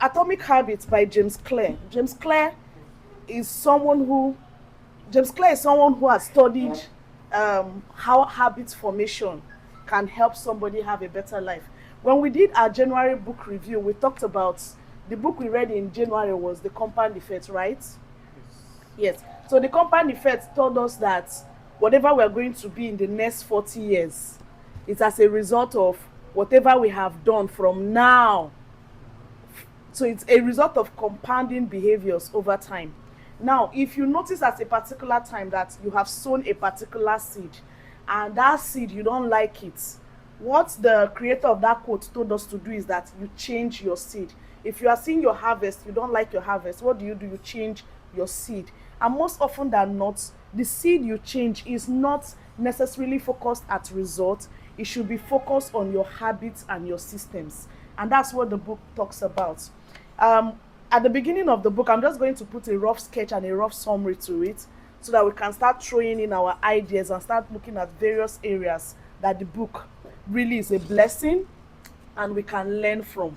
Atomic Habits by James Clear. Is someone who James Clear is someone who has studied how habit formation can help somebody have a better life. When we did our January book review, we talked about the book we read in January was The Compound Effect, right? Yes. So the compound effect told us that whatever we are going to be in the next 40 years, it's as a result of whatever we have done from now. So it's a result of compounding behaviors over time. Now, if you notice at a particular time that you have sown a particular seed and that seed you don't like it, what the creator of that quote told us to do is that you change your seed. If you are seeing your harvest, you don't like your harvest, what do? You change your seed. And most often than not, the seed you change is not necessarily focused at results. It should be focused on your habits and your systems. And that's what the book talks about. At the beginning of the book, I'm just going to put a rough sketch and a rough summary to it so that we can start throwing in our ideas and start looking at various areas that the book really is a blessing and we can learn from.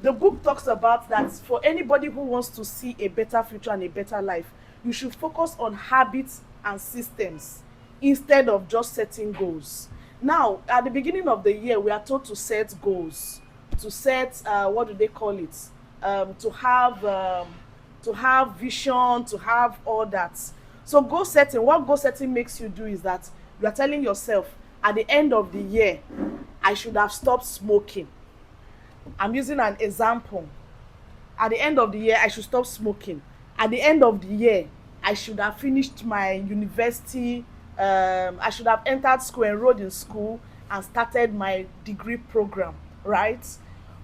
The book talks about that for anybody who wants to see a better future and a better life, you should focus on habits and systems instead of just setting goals. Now, at the beginning of the year, we are told to set goals, to set, what do they call it? To have vision, to have all that. So goal setting, what goal setting makes you do is that you are telling yourself, at the end of the year, I should have stopped smoking. I'm using an example. At the end of the year, I should stop smoking. At the end of the year, I should have finished my university. I should have entered school, enrolled in school, and started my degree program, right?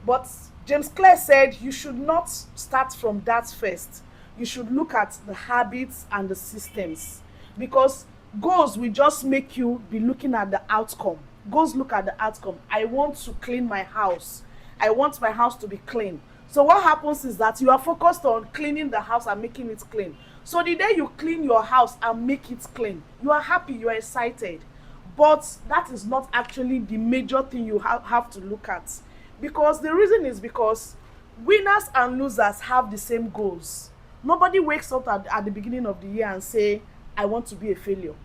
But James Clear said you should not start from that first. You should look at the habits and the systems, because goals will just make you be looking at the outcome. Goals look at the outcome. I want to clean my house. I want my house to be clean. So what happens is that you are focused on cleaning the house and making it clean. So the day you clean your house and make it clean, you are happy, you are excited. But that is not actually the major thing you have to look at. Because the reason is because winners and losers have the same goals. Nobody wakes up at the beginning of the year and say, I want to be a failure.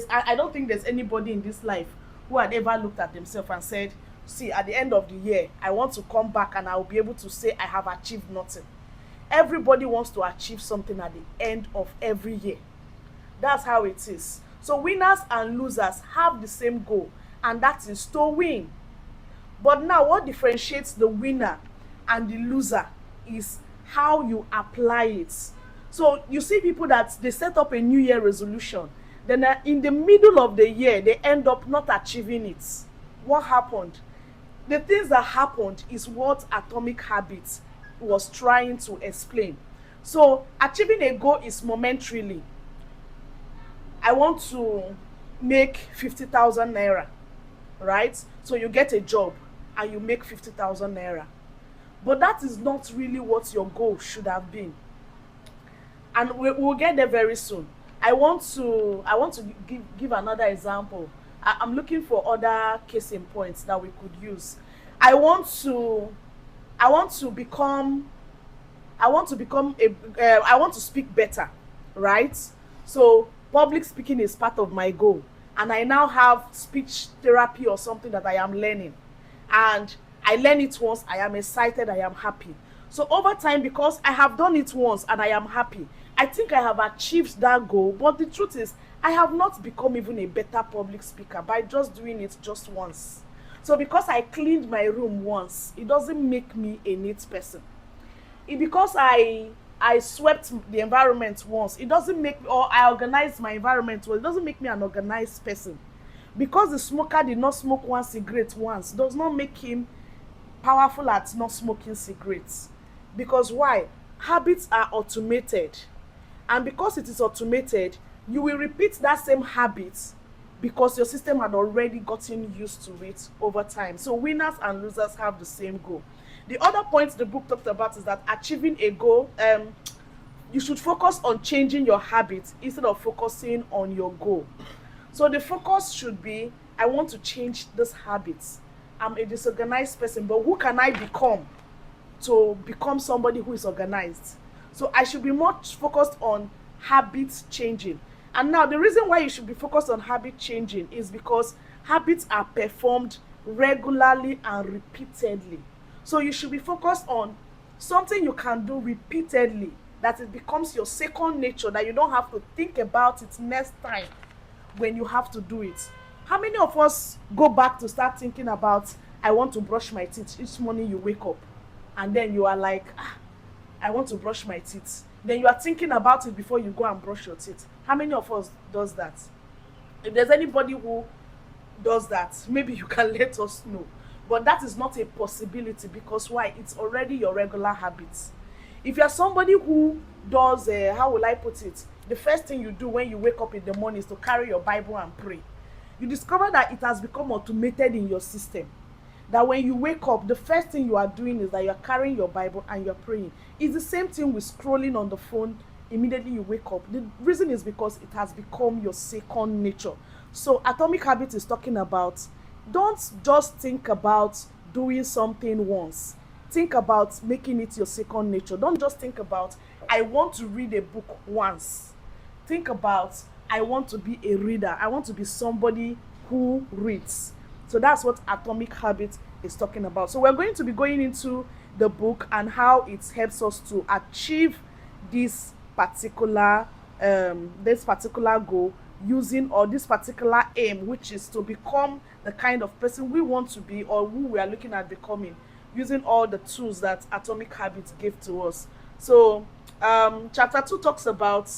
I don't think there's anybody in this life who had ever looked at themselves and said, see, at the end of the year, I want to come back and I'll be able to say I have achieved nothing. Everybody wants to achieve something at the end of every year. That's how it is. So winners and losers have the same goal, and that is to win. But now what differentiates the winner and the loser is how you apply it. So you see people that they set up a New Year resolution, then in the middle of the year, they end up not achieving it. What happened? The things that happened is what Atomic Habits was trying to explain. So achieving a goal is momentarily. I want to make 50,000 naira, right? So you get a job and you make 50,000 naira. But that is not really what your goal should have been. And we'll get there very soon. I want to give another example. I'm looking for other case in points that we could use. I want to become I want to speak better, right? So public speaking is part of my goal, and I now have speech therapy or something that I am learning, and I learn it once, I am excited, I am happy. So over time, because I have done it once and I am happy, I think I have achieved that goal. But the truth is, I have not become even a better public speaker by just doing it just once. So because I cleaned my room once, it doesn't make me a neat person. Because I swept the environment once, it doesn't make me, or I organized my environment well, it doesn't make me an organized person. Because the smoker did not smoke one cigarette once does not make him powerful at not smoking cigarettes. Because why? Habits are automated, and because it is automated, you will repeat that same habit because your system had already gotten used to it over time. So winners and losers have the same goal. The other point the book talked about is that achieving a goal, you should focus on changing your habits instead of focusing on your goal. So the focus should be, I want to change this habits. I'm a disorganized person, but who can I become to become somebody who is organized. So I should be more focused on habits changing. And now the reason why you should be focused on habit changing is because habits are performed regularly and repeatedly. So you should be focused on something you can do repeatedly, that it becomes your second nature, that you don't have to think about it next time when you have to do it. How many of us go back to start thinking about, I want to brush my teeth each morning you wake up, and then you are like, I want to brush my teeth. Then you are thinking about it before you go and brush your teeth. How many of us does that? If there's anybody who does that, maybe you can let us know. But that is not a possibility, because why? It's already your regular habits. If you're somebody who does, how will I put it? The first thing you do when you wake up in the morning is to carry your Bible and pray. You discover that it has become automated in your system. That when you wake up, the first thing you are doing is that you are carrying your Bible and you're praying. It's the same thing with scrolling on the phone immediately you wake up. The reason is because it has become your second nature. So Atomic Habit is talking about, don't just think about doing something once. Think about making it your second nature. Don't just think about, I want to read a book once. Think about, I want to be a reader. I want to be somebody who reads. So that's what Atomic Habit is talking about. So we're going to be going into the book and how it helps us to achieve this particular goal, using, or this particular aim, which is to become the kind of person we want to be, or who we are looking at becoming, using all the tools that Atomic Habits gave to us. So chapter 2 talks about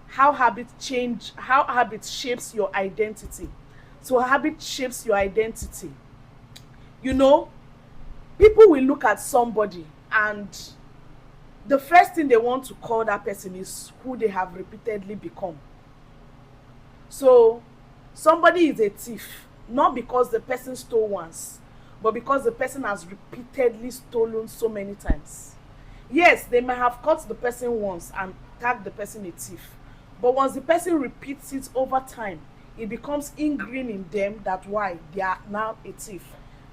how habit shapes your identity. So habit shapes your identity. You know, people will look at somebody and the first thing they want to call that person is who they have repeatedly become. So somebody is a thief, not because the person stole once, but because the person has repeatedly stolen so many times. Yes, they may have caught the person once and tagged the person a thief, but once the person repeats it over time, it becomes ingrained in them that why they are now a thief,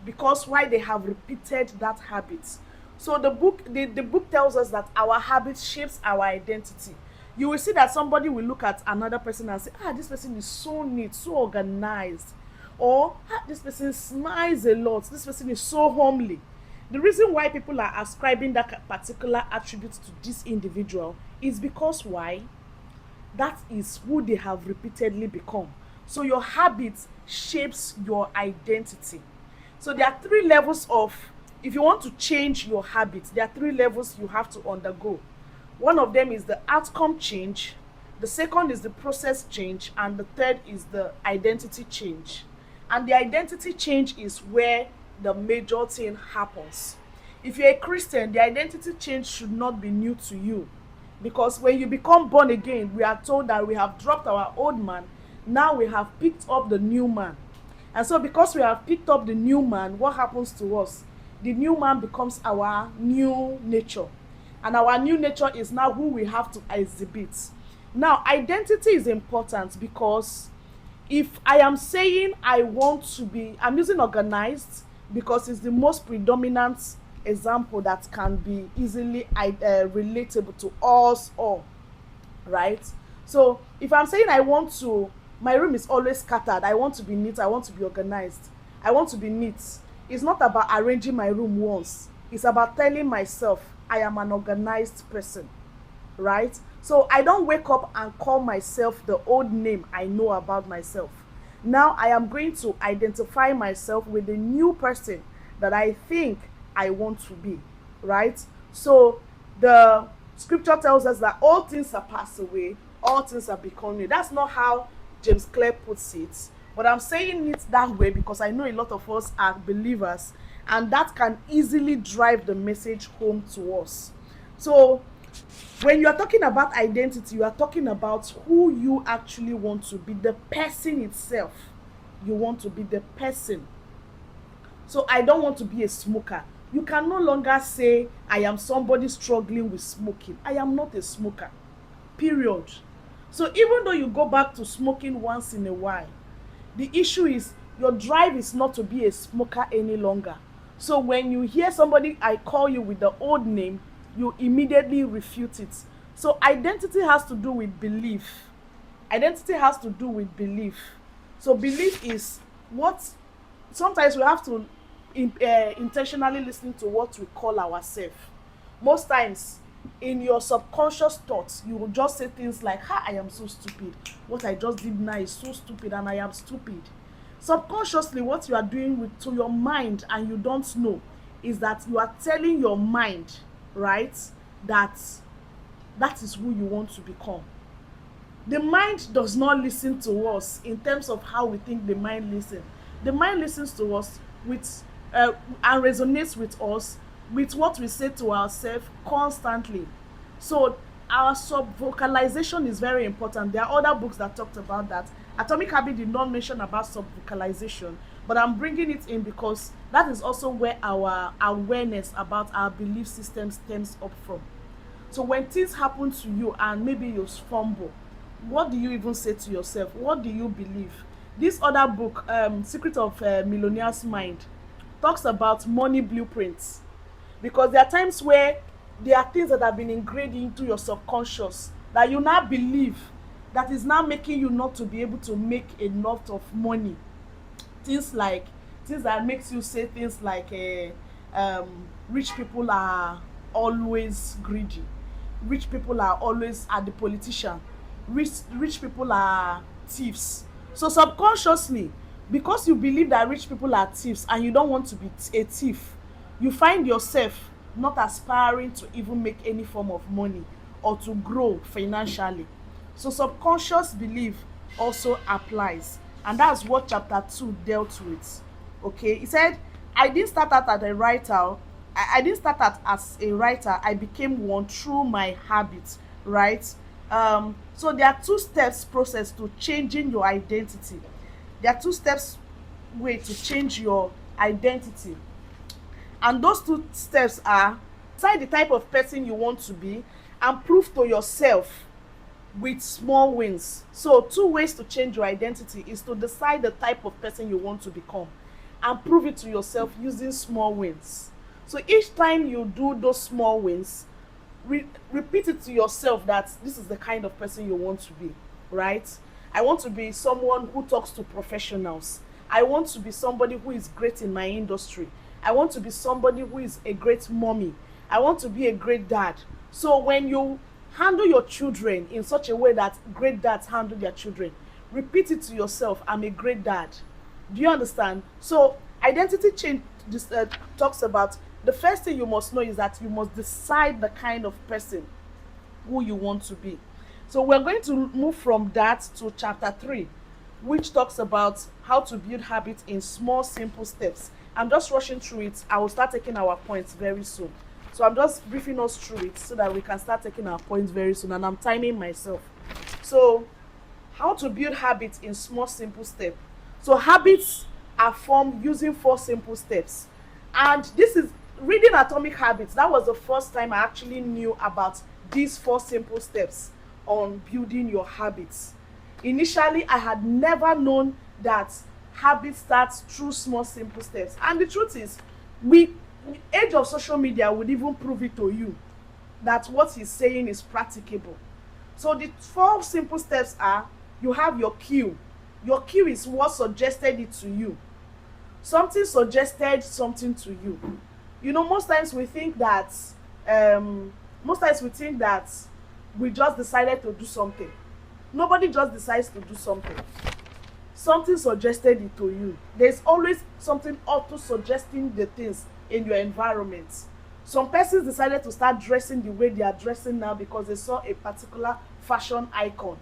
because why they have repeated that habit. So the book tells us that our habit shapes our identity. You will see that somebody will look at another person and say, this person is so neat, so organized, or this person smiles a lot, this person is so homely. The reason why people are ascribing that particular attribute to this individual is because why? That is who they have repeatedly become. So your habit shapes your identity. So there are 3 levels of, if you want to change your habits, there are 3 levels you have to undergo. One of them is the outcome change, the second is the process change, and the third is the identity change. And the identity change is where the major thing happens. If you're a Christian, the identity change should not be new to you, because when you become born again, we are told that we have dropped our old man. Now we have picked up the new man. And so because we have picked up the new man, what happens to us? The new man becomes our new nature. And our new nature is now who we have to exhibit. Now, identity is important because if I am saying I'm using organized because it's the most predominant example that can be easily relatable to us all, right? So if I'm saying my room is always scattered, I want to be neat, I want to be organized, I want to be neat. It's not about arranging my room once. It's about telling myself I am an organized person, right? So I don't wake up and call myself the old name I know about myself. Now I am going to identify myself with the new person that I think I want to be, right? So the scripture tells us that all things are passed away, all things are become new. That's not how James Clear puts it, but I'm saying it that way because I know a lot of us are believers, and that can easily drive the message home to us. So when you are talking about identity, you are talking about who you actually want to be, the person itself. You want to be the person. So I don't want to be a smoker. You can no longer say I am somebody struggling with smoking. I am not a smoker, period. So even though you go back to smoking once in a while, the issue is your drive is not to be a smoker any longer. So when you hear somebody I call you with the old name, you immediately refute it. So identity has to do with belief. Identity has to do with belief. So belief is what, sometimes we have to intentionally listen to what we call ourselves. Most times in your subconscious thoughts you will just say things like, ha, I am so stupid, what I just did now is so stupid and I am stupid. Subconsciously what you are doing with to your mind and you don't know is that you are telling your mind, right, that that is who you want to become. The mind does not listen to us in terms of how we think the mind listens. The mind listens to us with and resonates with us with what we say to ourselves constantly. So our sub vocalization is very important. There are other books that talked about that. Atomic Habit did not mention about sub vocalization, but I'm bringing it in because that is also where our awareness about our belief system stems up from. So when things happen to you and maybe you fumble, what do you even say to yourself? What do you believe? This other book, Secret of Millionaire's Mind, talks about money blueprints, because there are times where there are things that have been ingrained into your subconscious that you now believe, that is now making you not to be able to make enough of money. Things like, things that makes you say things like rich people are always greedy, rich people are always are the politician, rich people are thieves. So subconsciously, because you believe that rich people are thieves and you don't want to be a thief, you find yourself not aspiring to even make any form of money or to grow financially. So subconscious belief also applies, and that's what chapter 2 dealt with. Okay, he said, I didn't start out as a writer. I didn't start out as a writer. I became one through my habits, right? So there are two steps process to changing your identity. There are two steps way to change your identity, and those two steps are: decide the type of person you want to be and prove to yourself with small wins. So two ways to change your identity is to decide the type of person you want to become and prove it to yourself using small wins. So each time you do those small wins, repeat it to yourself that this is the kind of person you want to be, right? I want to be someone who talks to professionals. I want to be somebody who is great in my industry. I want to be somebody who is a great mommy. I want to be a great dad. So when you handle your children in such a way that great dads handle their children, repeat it to yourself, I'm a great dad. Do you understand? So identity change talks about, the first thing you must know is that you must decide the kind of person who you want to be. So we're going to move from that to chapter 3, which talks about how to build habits in small, simple steps. I'm just rushing through it. I will start taking our points very soon. So I'm just briefing us through it so that we can start taking our points very soon. And I'm timing myself. So how to build habits in small, simple steps. So habits are formed using 4 simple steps. And this is reading Atomic Habits. That was the first time I actually knew about these 4 simple steps on building your habits. Initially, I had never known that habit starts through small, simple steps. And the truth is, we age of social media would even prove it to you that what he's saying is practicable. So the 4 simple steps are: you have your cue. Your cue is what suggested it to you. Something suggested something to you. You know, most times we think that we just decided to do something. Nobody just decides to do something. Something suggested it to you. There's always something auto suggesting the things in your environment. Some persons decided to start dressing the way they are dressing now because they saw a particular fashion icon.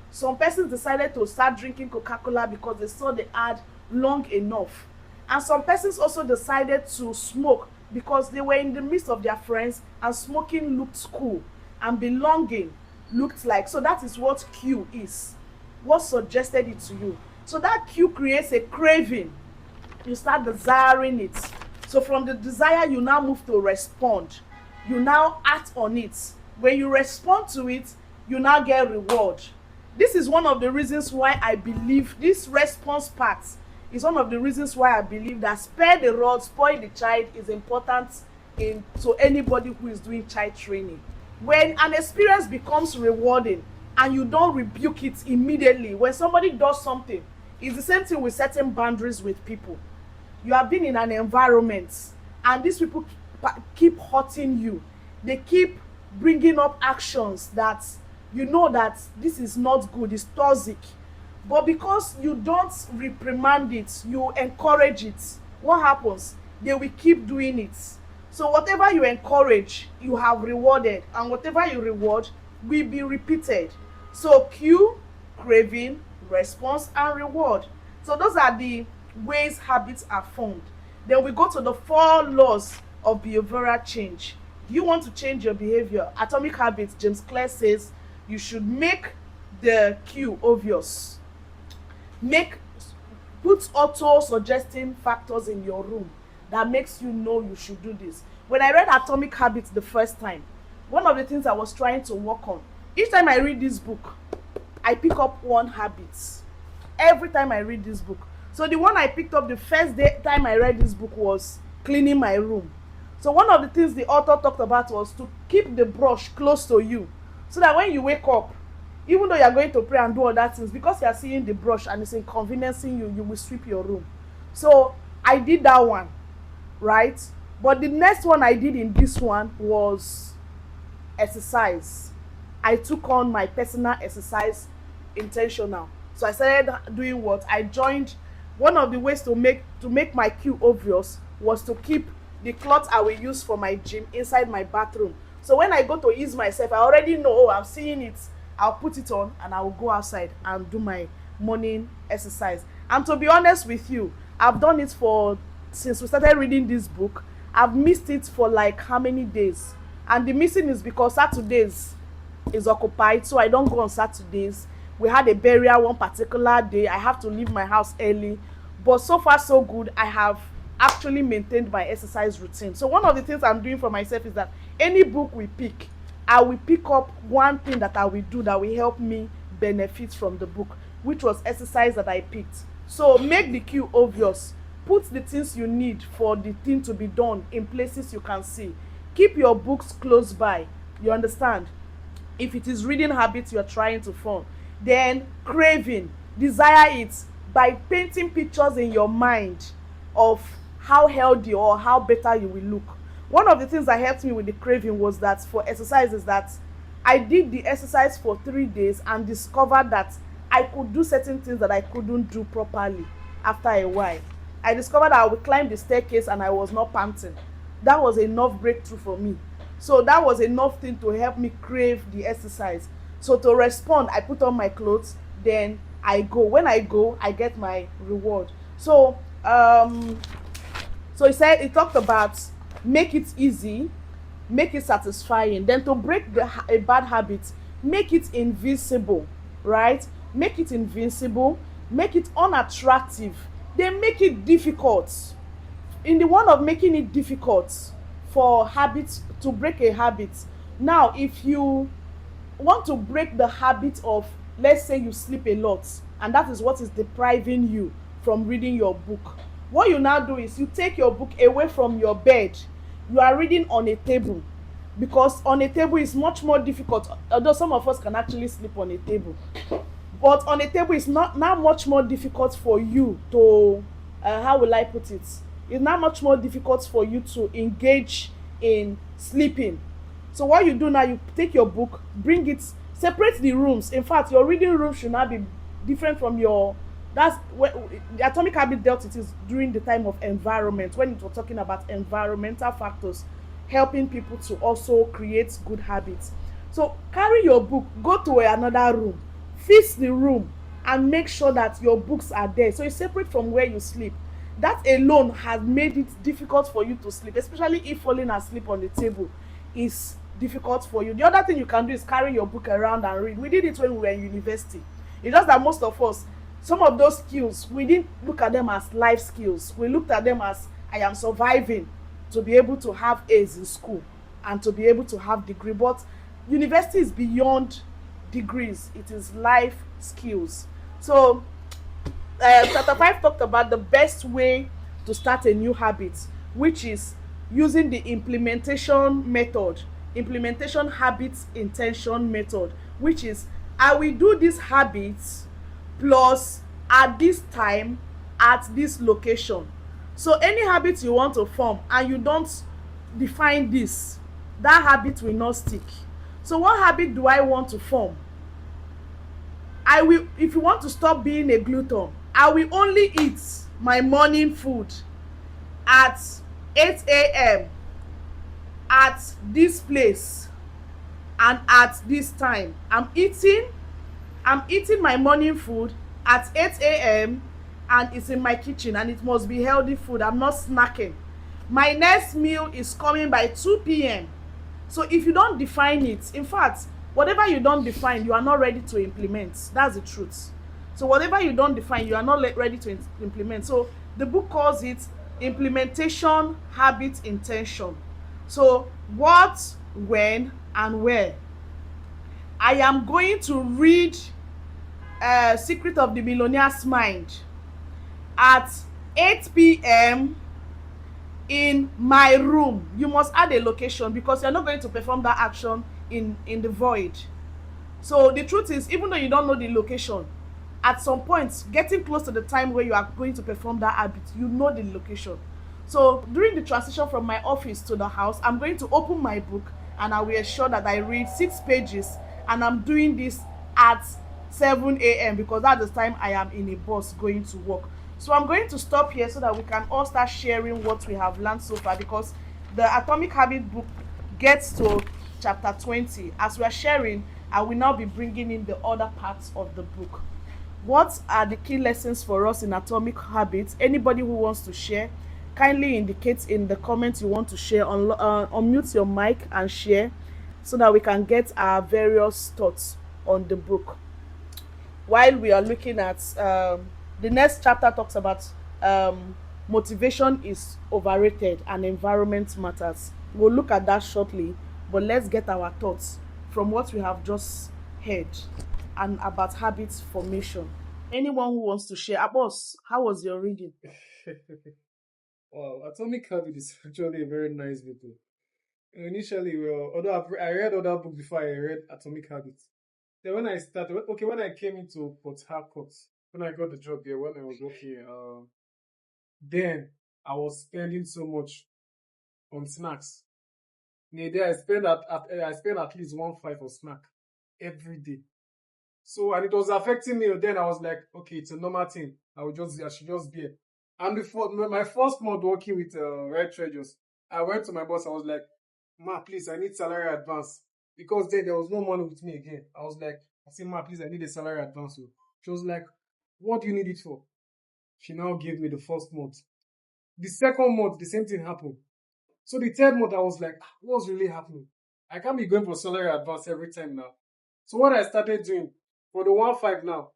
Some persons decided to start drinking Coca-Cola because they saw the ad long enough. And some persons also decided to smoke because they were in the midst of their friends and smoking looked cool and belonging looked like. So that is what cue is. What suggested it to you. So that cue creates a craving. You start desiring it. So from the desire, you now move to respond. You now act on it. When you respond to it, you now get reward. This is one of the reasons why I believe this response part is one of the reasons why I believe that spare the rod, spoil the child is important in to anybody who is doing child training. When an experience becomes rewarding and you don't rebuke it immediately, when somebody does something, it's the same thing with setting boundaries with people. You have been in an environment and these people keep hurting you. They keep bringing up actions that you know that this is not good, it's toxic. But because you don't reprimand it, you encourage it, what happens? They will keep doing it. So whatever you encourage, you have rewarded, and whatever you reward will be repeated. So cue, craving, response, and reward. So those are the ways habits are formed. Then we go to the 4 laws of behavioral change. You want to change your behavior. Atomic Habits, James Clear says you should make the cue obvious. Put auto suggesting factors in your room that makes you know you should do this. When I read Atomic Habits the first time, one of the things I was trying to work on, each time I read this book, I pick up one habit. Every time I read this book. So the one I picked up the first time I read this book was cleaning my room. So one of the things the author talked about was to keep the brush close to you, so that when you wake up, even though you are going to pray and do other things, because you are seeing the brush and it's inconveniencing you, you will sweep your room. So I did that one, right? But the next one I did in this one was exercise. I took on my personal exercise intentional. So I started doing what? I joined, one of the ways to make my cue obvious was to keep the cloth I will use for my gym inside my bathroom. So when I go to ease myself, I already know, oh, I'm seeing it. I'll put it on and I will go outside and do my morning exercise. And to be honest with you, I've done it since we started reading this book. I've missed it for like how many days? And the missing is because Saturdays is occupied, so I don't go on Saturdays. We had a burial one particular day. I have to leave my house early. But so far so good, I have actually maintained my exercise routine. So one of the things I'm doing for myself is that any book we pick, I will pick up one thing that I will do that will help me benefit from the book, which was exercise that I picked. So make the cue obvious. Put the things you need for the thing to be done in places you can see. Keep your books close by. You understand? If it is reading habits you're trying to form. Then craving, desire it by painting pictures in your mind of how healthy or how better you will look. One of the things that helped me with the craving was that for exercise is that I did the exercise for 3 days and discovered that I could do certain things that I couldn't do properly after a while. I discovered that I would climb the staircase and I was not panting. That was enough breakthrough for me. So that was enough thing to help me crave the exercise. So to respond, I put on my clothes, then I go. When I go, I get my reward. So he talked about make it easy, make it satisfying. Then to break a bad habit, make it invisible, right? Make it invincible, make it unattractive, then make it difficult. In the one of making it difficult for habits, to break a habit. Now, if you want to break the habit of, let's say you sleep a lot, and that is what is depriving you from reading your book, what you now do is you take your book away from your bed. You are reading on a table, because on a table is much more difficult, although some of us can actually sleep on a table. But on a table, it's not now much more difficult for you to, how will I put it? It's now much more difficult for you to engage in sleeping. So what you do now, you take your book, bring it, separate the rooms. In fact, your reading room should not be different from your, that's where the Atomic Habit dealt it is during the time of environment, when it was talking about environmental factors, helping people to also create good habits. So carry your book, go to another room, fix the room, and make sure that your books are there. So it's separate from where you sleep. That alone has made it difficult for you to sleep, especially if falling asleep on the table is difficult for you. The other thing you can do is carry your book around and read. We did it when we were in university. It's just that most of us, some of those skills, we didn't look at them as life skills. We looked at them as, I am surviving to be able to have A's in school and to be able to have degree. But university is beyond degrees. It is life skills. So chapter 5 talked about the best way to start a new habit, which is using the implementation method, implementation habits intention method, which is I will do these habits plus at this time at this location. So any habit you want to form and you don't define this, that habit will not stick. So what habit do I want to form? I will, if you want to stop being a glutton, I will only eat my morning food at 8 a.m. at this place and at this time. I'm eating my morning food at 8 a.m. and it's in my kitchen and it must be healthy food. I'm not snacking. My next meal is coming by 2 p.m. So if you don't define it, in fact, whatever you don't define, you are not ready to implement. That's the truth. So whatever you don't define, you are not ready to implement. So the book calls it implementation habit intention. So what, when, and where. I am going to read Secret of the Millionaire's Mind at 8 p.m. in my room. You must add a location because you're not going to perform that action in the void. So the truth is, even though you don't know the location, at some point getting close to the time where you are going to perform that habit, you know the location. So during the transition from my office to the house, I'm going to open my book and I will ensure that I read 6 pages, and I'm doing this at 7 a.m. because that's the time I am in a bus going to work. So I'm going to stop here so that we can all start sharing what we have learned so far, because the Atomic Habit book gets to chapter 20. As we are sharing, I will now be bringing in the other parts of the book. What are the key lessons for us in Atomic Habits? Anybody who wants to share, kindly indicate in the comments you want to share. Unmute your mic and share so that we can get our various thoughts on the book. While we are looking at the next chapter talks about motivation is overrated and environment matters. We'll look at that shortly, but let's get our thoughts from what we have just heard and about habits formation. Anyone who wants to share? Boss, how was your reading? Wow, Atomic Habit is actually a very nice book. Initially, well, although I read other books before I read Atomic Habits. Then when I started, okay, when I came into Port Harcourt, when I got the job here, when I was working, then I was spending so much on snacks. In a day, I spend at least 1.5 on snack every day. So and it was affecting me. Then I was like, okay, it's a normal thing. I should just be. And before my first month working with Write Treasurez, I went to my boss. I was like, "Ma, please, I need salary advance," because then there was no money with me again. I said, "Ma, please, I need a salary advance." So she was like, "What do you need it for?" She now gave me the first month. The second month, the same thing happened. So the third month, I was like, "What's really happening? I can't be going for salary advance every time now." So what I started doing for the 1.5 now,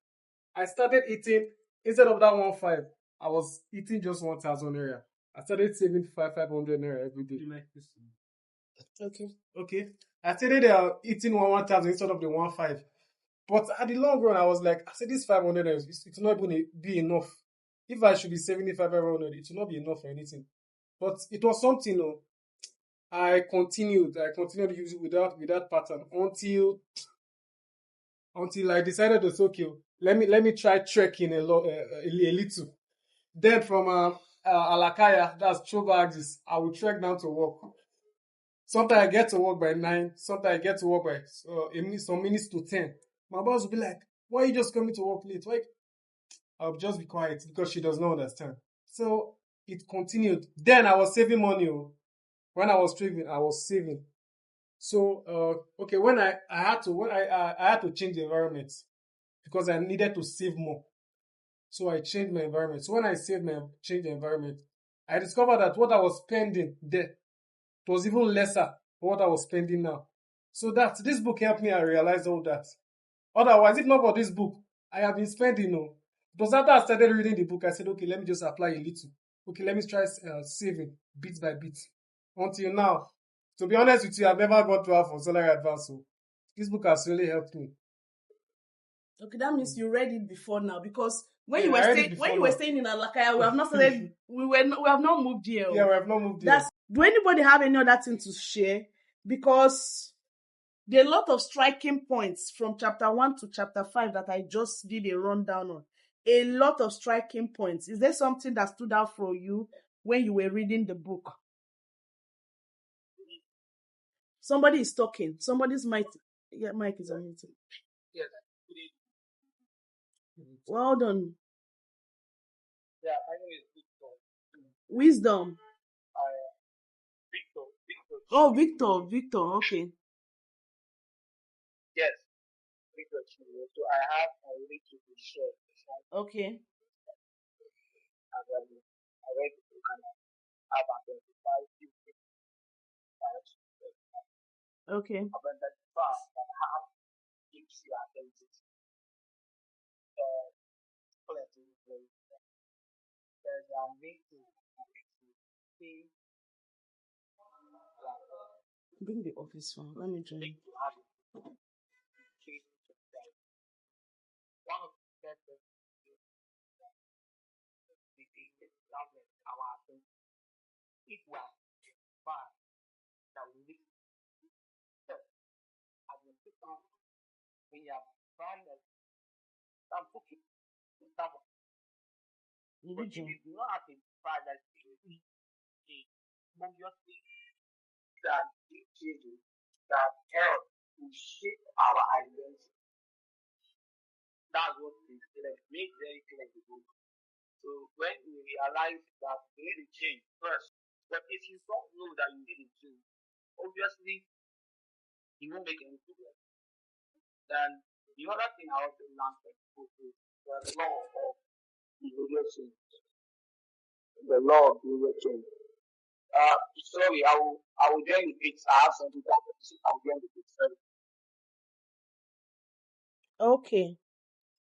I started eating instead of that 1.5. I was eating just 1,000 naira. I started saving 500 naira every day. You like this? Okay. Okay. I started eating 1,000 instead of the 1.5. But at the long run, I was like, I said this 500 naira, it's not going to be enough. If I should be saving the 500, it will not be enough for anything. But it was something. I continued to use it with that pattern until I decided to say, okay, let me try trekking a little. Then from Alakaya, that's Choba Axis, I will trek down to work. Sometimes I get to work by 9, sometimes I get to work by some minutes to 10. My boss will be like, why are you just coming to work late? Why? I'll just be quiet because she does not understand. So it continued. Then I was saving money. When I was traveling, I was saving. So okay, I had to change the environment because I needed to save more. So I changed my environment. So when I changed the environment, I discovered that what I was spending there was even lesser than what I was spending now. So that this book helped me. I realized all that. Otherwise, if not for this book, I have been spending. No, it was after I started reading the book, I said, okay, let me just apply a little. Okay, let me try saving bit by bit. Until now, to be honest with you, I've never got to have for salary advance. So this book has really helped me. Okay, that means you read it before now, because when Yeah, you were I read it staying before when you were now. staying in Alakaya, we have not started. We have not moved here. Yeah, we have not moved That's here. Do anybody have any other thing to share? Because there are a lot of striking points from chapter 1 to chapter 5 that I just did a rundown on. A lot of striking points. Is there something that stood out for you when you were reading the book? Somebody is talking. Somebody's mic. Yeah, mic is on it. Yes. Well done. Yeah, my name is Victor. Wisdom. Victor. Victor. Oh, Victor. Victor. Okay. Yes, Victor Chile. So I have a little to share. Okay. And I read the book and I have identified few things Okay. I've identified that have gives you identity. Plenty of ways. There's a meeting to see Bring the office phone. Let me join. to have it. Change to that. One of the best things the government, our identity. If we are far that we live as a people, we have found that some cooking, some but if you do not have a pride that the obviously that these changes that help to shape our identity. That's what is clear, made very clear in the book. So when we realize that we need to change first, but if you don't know that you need to change, obviously you won't make any progress. Then the other thing I also learned from the book is the law of behavior change. The law of behavior change. Sorry, I will join the bits. I have something that I will join the bits. Sorry. Okay.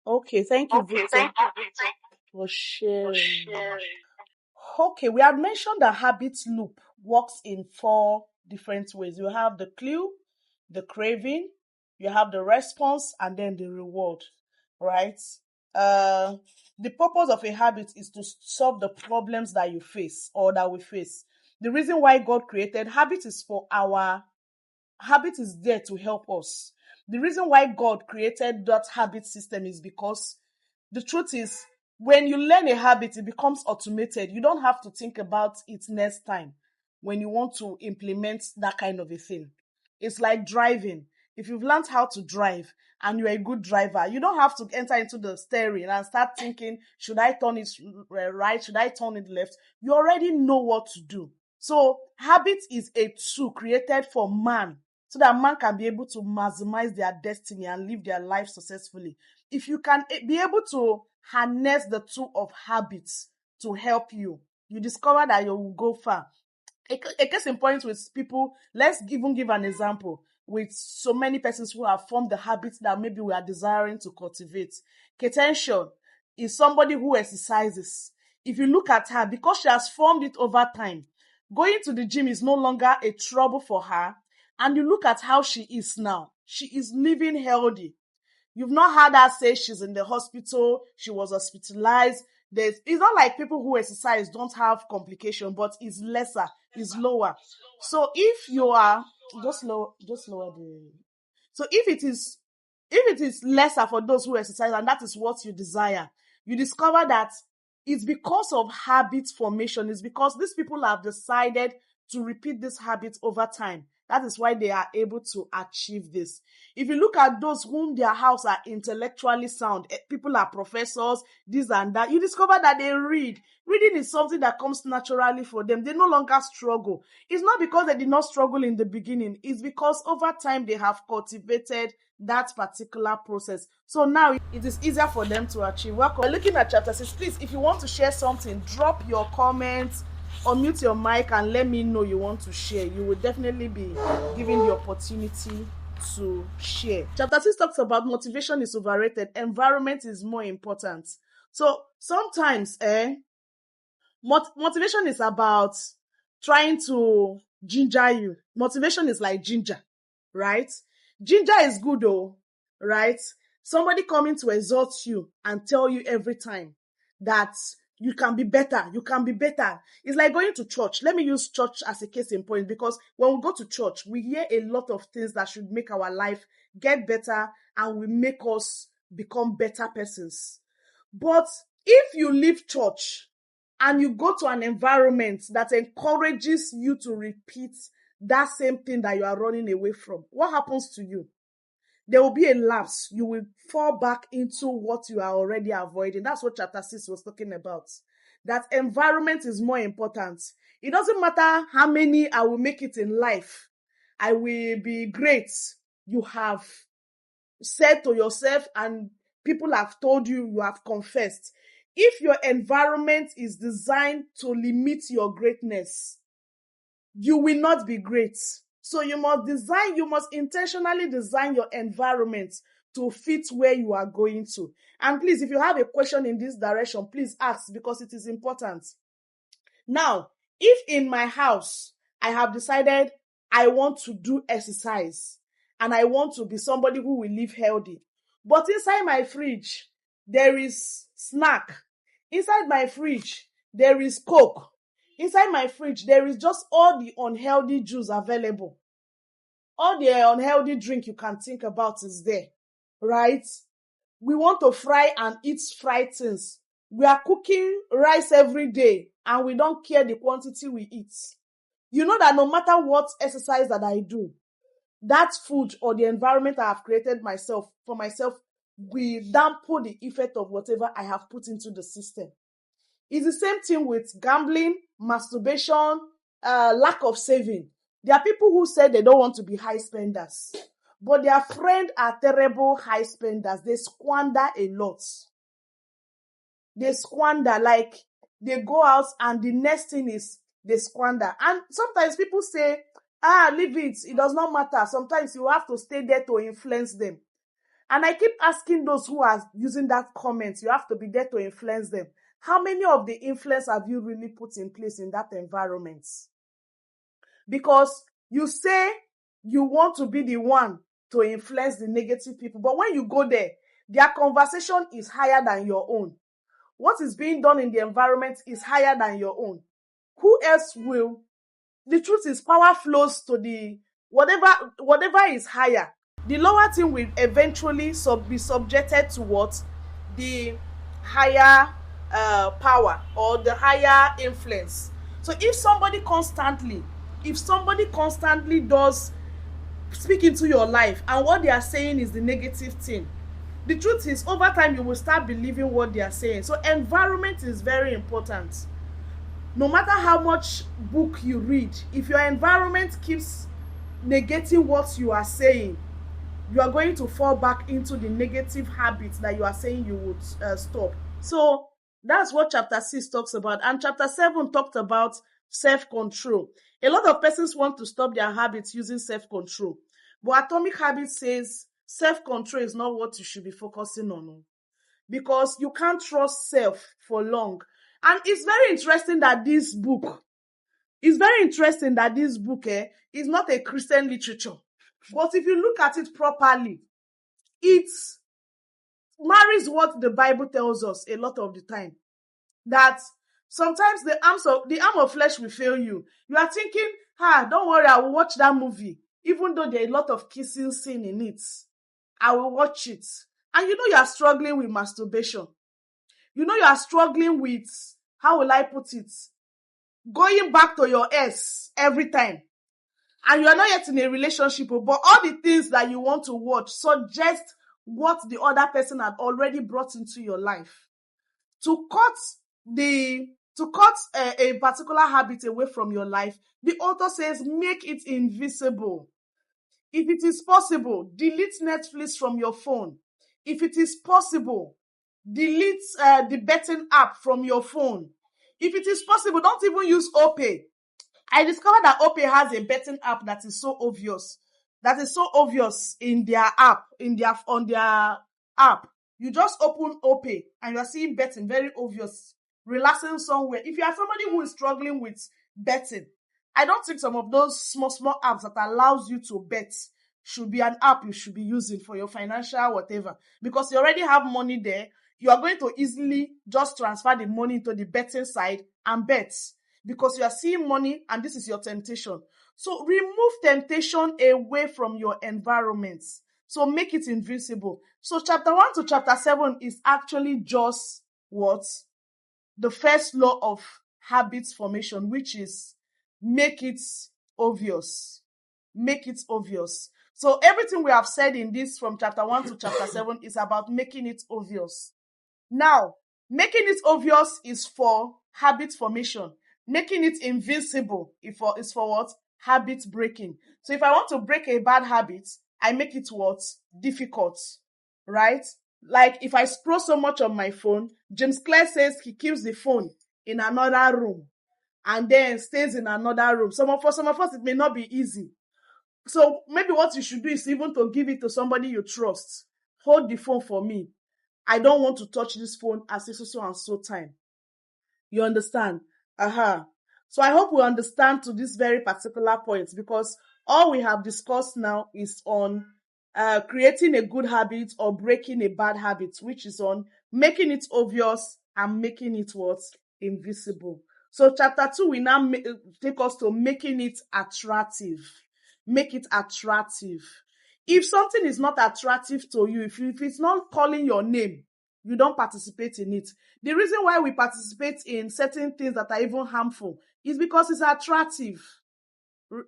Okay. Thank you, Victor, Thank you, Victor, for for sharing. sharing. Okay, we had mentioned that habit loop works in 4 different ways. You have the clue, the craving, you have the response, and then the reward, right? The purpose of a habit is to solve the problems that you face or that we face. The reason why God created habit is for our habit is there to help us. The reason why God created that habit system is because the truth is, when you learn a habit, it becomes automated. You don't have to think about it next time when you want to implement that kind of a thing. It's like driving. If you've learned how to drive and you're a good driver, you don't have to enter into the steering and start thinking, should I turn it right? Should I turn it left? You already know what to do. So habit is a tool created for man so that man can be able to maximize their destiny and live their life successfully. If you can be able to harness the tool of habits to help you, you discover that you will go far. A case in point with people, let's even give an example with so many persons who have formed the habits that maybe we are desiring to cultivate. Ketension is somebody who exercises. If you look at her, because she has formed it over time, going to the gym is no longer a trouble for her. And you look at how she is now. She is living healthy. You've not heard her say she's in the hospital, she was hospitalized. It's not like people who exercise don't have complication, but it's lesser, it's lower. So if you are just lower the. So if it is lesser for those who exercise and that is what you desire, you discover that it's because of habit formation. It's because these people have decided to repeat this habit over time. That is why they are able to achieve this. If you look at those whom their house are intellectually sound, people are professors, this and that, you discover that they read. Reading is something that comes naturally for them. They no longer struggle. It's not because they did not struggle in the beginning. It's because over time they have cultivated that particular process. So now it is easier for them to achieve. We're looking at chapter 6. Please, if you want to share something, drop your comments, unmute your mic and let me know you want to share. You will definitely be given the opportunity to share. Chapter 6 talks about motivation is overrated, environment is more important. So sometimes motivation is about trying to ginger you. Motivation is like ginger, right? Ginger is good though, right? Somebody coming to exhort you and tell you every time that you can be better, you can be better. It's like going to church. Let me use church as a case in point, because when we go to church, we hear a lot of things that should make our life get better and will make us become better persons. But if you leave church and you go to an environment that encourages you to repeat that same thing that you are running away from, what happens to you? There will be a lapse. You will fall back into what you are already avoiding. That's what chapter 6 was talking about. That environment is more important. It doesn't matter how many I will make it in life. I will be great. You have said to yourself, and people have told you, you have confessed. If your environment is designed to limit your greatness, you will not be great. So you must intentionally design your environment to fit where you are going to. And please, if you have a question in this direction, please ask, because it is important. Now, if in my house, I have decided I want to do exercise and I want to be somebody who will live healthy, but inside my fridge, there is snack. Inside my fridge, there is Coke. Inside my fridge, there is just all the unhealthy juice available. All the unhealthy drink you can think about is there, right? We want to fry and eat fried things. We are cooking rice every day and we don't care the quantity we eat. You know that no matter what exercise that I do, that food or the environment I have created for myself will dampen the effect of whatever I have put into the system. It's the same thing with gambling, masturbation, lack of saving. There are people who say they don't want to be high spenders, but their friends are terrible high spenders. They squander a lot. They squander, like they go out and the next thing is they squander. And sometimes people say, leave it. It does not matter. Sometimes you have to stay there to influence them. And I keep asking those who are using that comment, you have to be there to influence them. How many of the influence have you really put in place in that environment? Because you say you want to be the one to influence the negative people, but when you go there, their conversation is higher than your own. What is being done in the environment is higher than your own. Who else will? The truth is, power flows to the whatever is higher. The lower thing will eventually be subjected to what? The higher power or the higher influence. So if somebody constantly does speak into your life and what they are saying is the negative thing, the truth is, over time you will start believing what they are saying. So environment is very important. No matter how much book you read, if your environment keeps negating what you are saying, you are going to fall back into the negative habits that you are saying you would stop. So that's what chapter 6 talks about. And chapter 7 talked about self-control. A lot of persons want to stop their habits using self-control. But Atomic Habits says self-control is not what you should be focusing on. Because you can't trust self for long. And it's very interesting that this book is not a Christian literature. But if you look at it properly, it marries what the Bible tells us a lot of the time. That sometimes the arm of flesh will fail you. You are thinking, don't worry, I will watch that movie. Even though there are a lot of kissing scene in it, I will watch it. And you know you are struggling with masturbation. You know you are struggling with, how will I put it, going back to your ex every time. And you are not yet in a relationship, but all the things that you want to watch suggest what the other person had already brought into your life. To cut a particular habit away from your life, the author says, make it invisible. If it is possible, delete Netflix from your phone. If it is possible, delete the betting app from your phone. If it is possible, don't even use OPay. I discovered that OPay has a betting app that is so obvious. That is so obvious in their app, on their app. You just open OPay and you are seeing betting, very obvious, relaxing somewhere. If you are somebody who is struggling with betting, I don't think some of those small apps that allows you to bet should be an app you should be using for your financial whatever, because you already have money there. You are going to easily just transfer the money into the betting side and bet, because you are seeing money and this is your temptation. So remove temptation away from your environment. So make it invisible. So chapter 1 to chapter 7 is actually just what? The first law of habits formation, which is make it obvious. Make it obvious. So everything we have said in this from chapter 1 to chapter 7 is about making it obvious. Now, making it obvious is for habit formation. Making it invincible is for what? Habit breaking. So if I want to break a bad habit, I make it what? Difficult, right? Like if I scroll so much on my phone, James Clear says he keeps the phone in another room and then stays in another room. For some of us, it may not be easy. So maybe what you should do is even to give it to somebody you trust. Hold the phone for me. I don't want to touch this phone at so and so time. You understand? So I hope we understand to this very particular point, because all we have discussed now is on creating a good habit or breaking a bad habit, which is on making it obvious and making it what? Invisible. So chapter 2 will now take us to making it attractive. Make it attractive. If something is not attractive to you, if it's not calling your name, you don't participate in it. The reason why we participate in certain things that are even harmful is because it's attractive,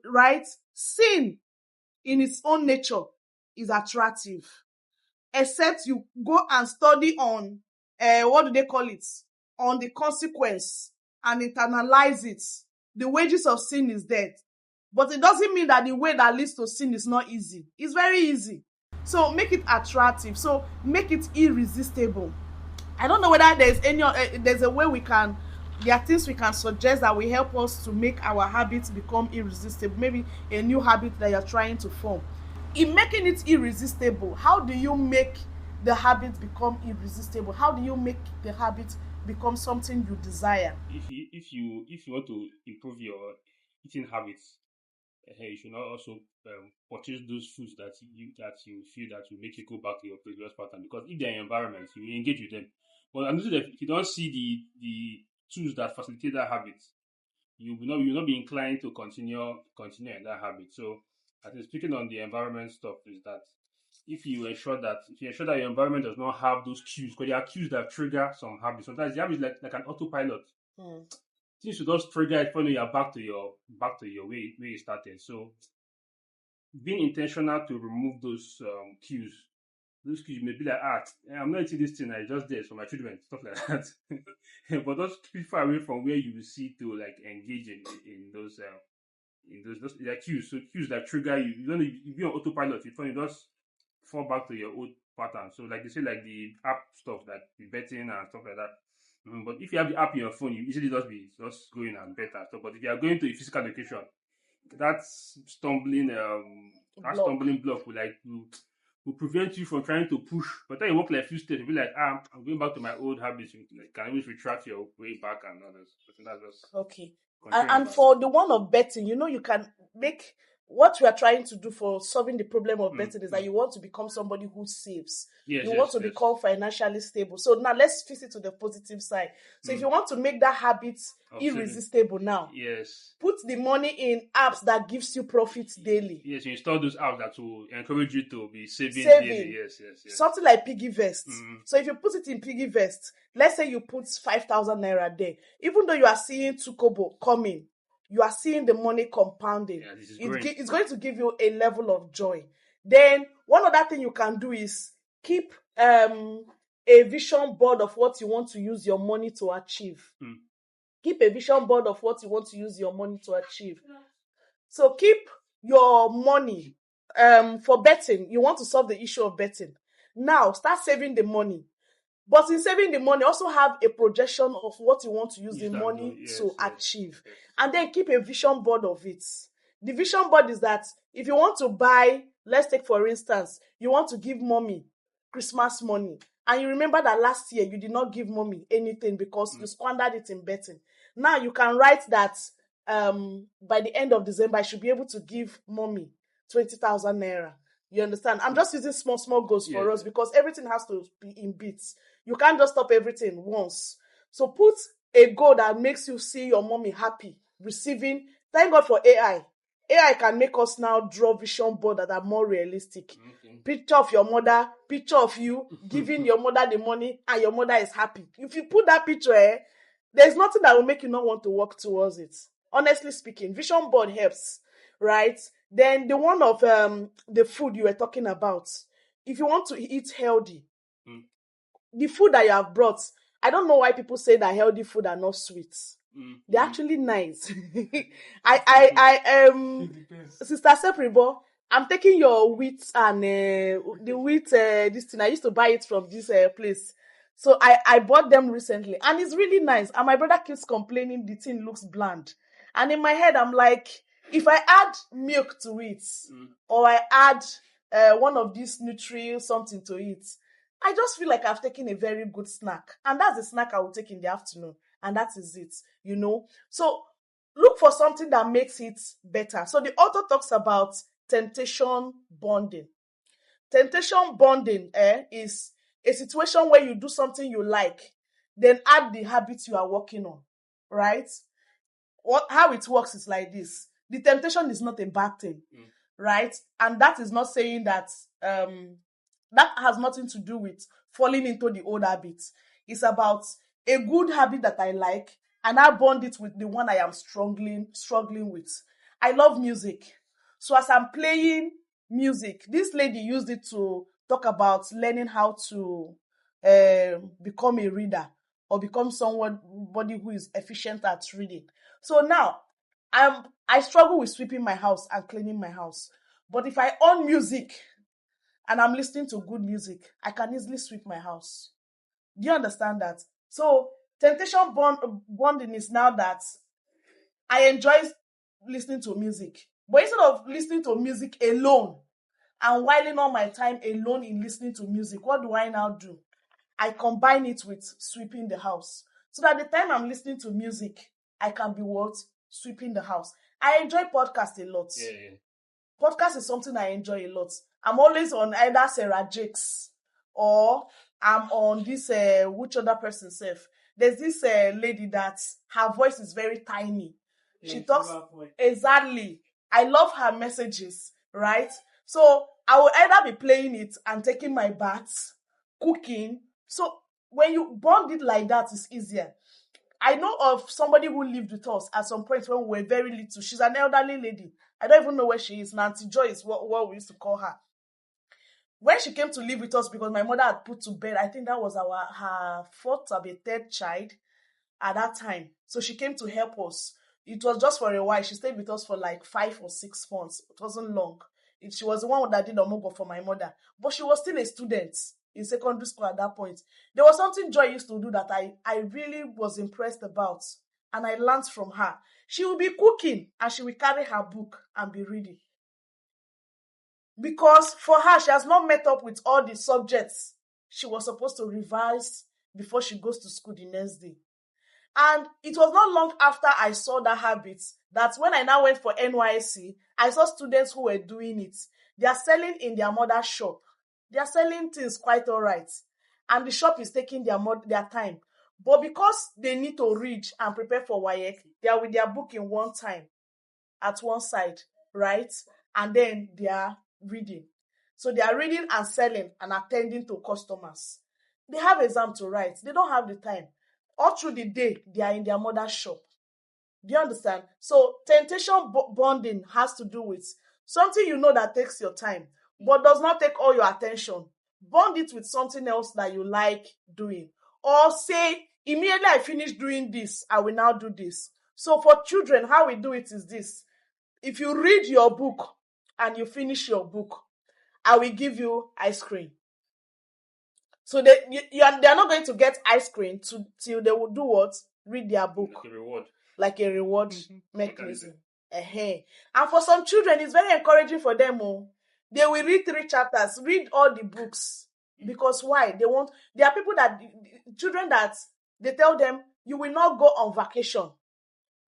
right? Sin in its own nature is attractive, except you go and study on, what do they call it? On the consequence and internalize it. The wages of sin is death. But it doesn't mean that the way that leads to sin is not easy. It's very easy. So make it attractive. So make it irresistible. I don't know whether there's a way there are things we can suggest that will help us to make our habits become irresistible. Maybe a new habit that you're trying to form. In making it irresistible, how do you make the habit become irresistible? How do you make the habit become something you desire? If you want to improve your eating habits, you should not also purchase those foods that you feel that will make you go back to your previous pattern, because if they're in environments, you will engage with them. But I'm noticing that if you don't see the tools that facilitate that habit, you will not be inclined to continue in that habit. So I think speaking on the environment stuff is that if you ensure that your environment does not have those cues, because there are cues that trigger some habits. Sometimes the habit is like an autopilot. Things should just trigger it when you're back to your way where you started. So being intentional to remove those cues. Those cues may be like, I'm not eating this thing, I just did for my children, stuff like that. But just keep far away from where you will see to like engage in those like cues. So cues that trigger you. You don't you be on autopilot, you just fall back to your old pattern. So like they say, like the app stuff, like the betting and stuff like that. But if you have the app in your phone, you easily just going and bet and stuff. But if you are going to a physical location, that stumbling stumbling block will prevent you from trying to push. But then you walk like a few steps, you'll be like, I'm going back to my old habits. Like, can always retract your way back and others. But that's just Okay. control And back. for the one of betting, you can make what we are trying to do for solving the problem of betting is that you want to become somebody who saves. Yes, You yes, want to yes. become financially stable. So now let's fix it to the positive side. So if you want to make that habit Of saving. irresistible now, Yes. put the money in apps that gives you profits daily. Yes, you install those apps that will encourage you to be saving Saving. daily. Yes, yes, yes. Something like piggy vest. So if you put it in piggy vest, let's say you put 5,000 naira there, even though you are seeing 2 kobo coming, you are seeing the money compounding. Yeah, this is great. It's going to give you a level of joy. Then one other thing you can do is keep a vision board of what you want to use your money to achieve. Keep a vision board of what you want to use your money to achieve. So keep your money for betting. You want to solve the issue of betting. Now start saving the money. But in saving the money, also have a projection of what you want to use the money to achieve. Yes. And then keep a vision board of it. The vision board is that if you want to buy, let's take for instance, you want to give mommy Christmas money. And you remember that last year you did not give mommy anything because you squandered it in betting. Now you can write that by the end of December, I should be able to give mommy 20,000 naira. You understand? I'm just using small goals for Yeah. us because everything has to be in bits. You can't just stop everything once. So put a goal that makes you see your mommy happy, receiving. Thank God for AI. AI can make us now draw vision board that are more realistic. Okay. Picture of your mother, picture of you giving your mother the money, and your mother is happy. If you put that picture, there's nothing that will make you not want to work towards it. Honestly speaking, vision board helps, right? Then the one of the food you were talking about. If you want to eat healthy, the food that you have brought, I don't know why people say that healthy food are not sweet. They're actually nice. Sister Sepribo, I'm taking your wheat and the wheat this thing. I used to buy it from this place. So I bought them recently and it's really nice. And my brother keeps complaining the thing looks bland. And in my head, I'm like, if I add milk to it or I add one of these nutri something to it, I just feel like I've taken a very good snack. And that's the snack I will take in the afternoon. And that is it, So look for something that makes it better. So the author talks about temptation bonding. Temptation bonding is a situation where you do something you like, then add the habits you are working on, right? How it works is like this. The temptation is not a bad thing, right? And that is not saying that that has nothing to do with falling into the old habits. It's about a good habit that I like, and I bond it with the one I am struggling with. I love music. So as I'm playing music, this lady used it to talk about learning how to become a reader or become somebody who is efficient at reading. So now I struggle with sweeping my house and cleaning my house. But if I on music and I'm listening to good music, I can easily sweep my house. Do you understand that? So temptation bonding is now that I enjoy listening to music. But instead of listening to music alone and whiling all my time alone in listening to music, what do I now do? I combine it with sweeping the house. So that the time I'm listening to music, I can be what? Sweeping the house. I enjoy podcasts a lot. Yeah. Podcast is something I enjoy a lot. I'm always on either Sarah Jakes or I'm on this which other person self. There's this lady that her voice is very tiny. She talks exactly. I love her messages, right? So I will either be playing it and taking my baths, cooking. So when you bond it like that, it's easier. I know of somebody who lived with us at some point when we were very little. She's an elderly lady. I don't even know where she is. Nancy Joy is what we used to call her. When she came to live with us, because my mother had put to bed, I think that was her fourth or third child at that time. So she came to help us. It was just for a while. She stayed with us for like 5 or 6 months. It wasn't long. She was the one that did omogo for my mother. But she was still a student in secondary school at that point. There was something Joy used to do that I really was impressed about. And I learned from her. She will be cooking and she will carry her book and be reading. Because for her, she has not met up with all the subjects she was supposed to revise before she goes to school the next day. And it was not long after I saw that habit that when I now went for NYSC, I saw students who were doing it. They are selling in their mother's shop. They are selling things quite all right. And the shop is taking their time. But because they need to read and prepare for WAEC, they are with their book in one time at one side, right? And then they are reading. So they are reading and selling and attending to customers. They have exam to write. They don't have the time. All through the day, they are in their mother's shop. Do you understand? So temptation bonding has to do with something you know that takes your time, but does not take all your attention. Bond it with something else that you like doing. Or say, immediately I finish doing this, I will now do this. So for children, how we do it is this. If you read your book and you finish your book, I will give you ice cream. So they are not going to get ice cream till they will do what? Read their book. Like a reward mechanism. And for some children, it's very encouraging for them. They will read 3 chapters, read all the books. Because why? There are people children that they tell them, you will not go on vacation.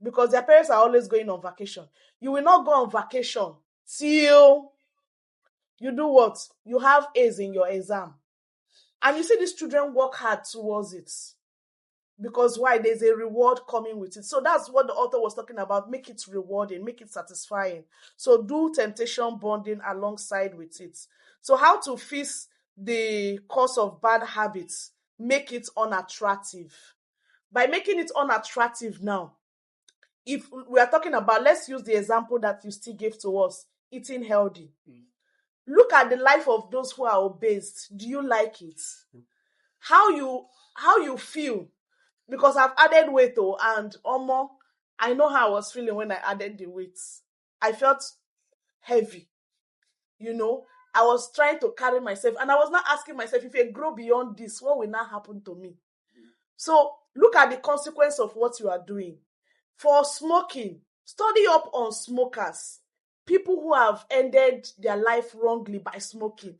Because their parents are always going on vacation. You will not go on vacation till You do what? You have A's in your exam. And you see these children work hard towards it. Because why? There's a reward coming with it. So that's what the author was talking about. Make it rewarding, make it satisfying. So do temptation bonding alongside with it. So how to fix the cause of bad habits? Make it unattractive. By making it unattractive now, if we are talking about, let's use the example that you still gave to us, eating healthy. Look at the life of those who are obese. Do you like it? How you feel? Because I've added weight and I know how I was feeling when I added the weight. I felt heavy. I was trying to carry myself, and I was not asking myself, if I grow beyond this, what will now happen to me? So look at the consequence of what you are doing. For smoking, study up on smokers, people who have ended their life wrongly by smoking.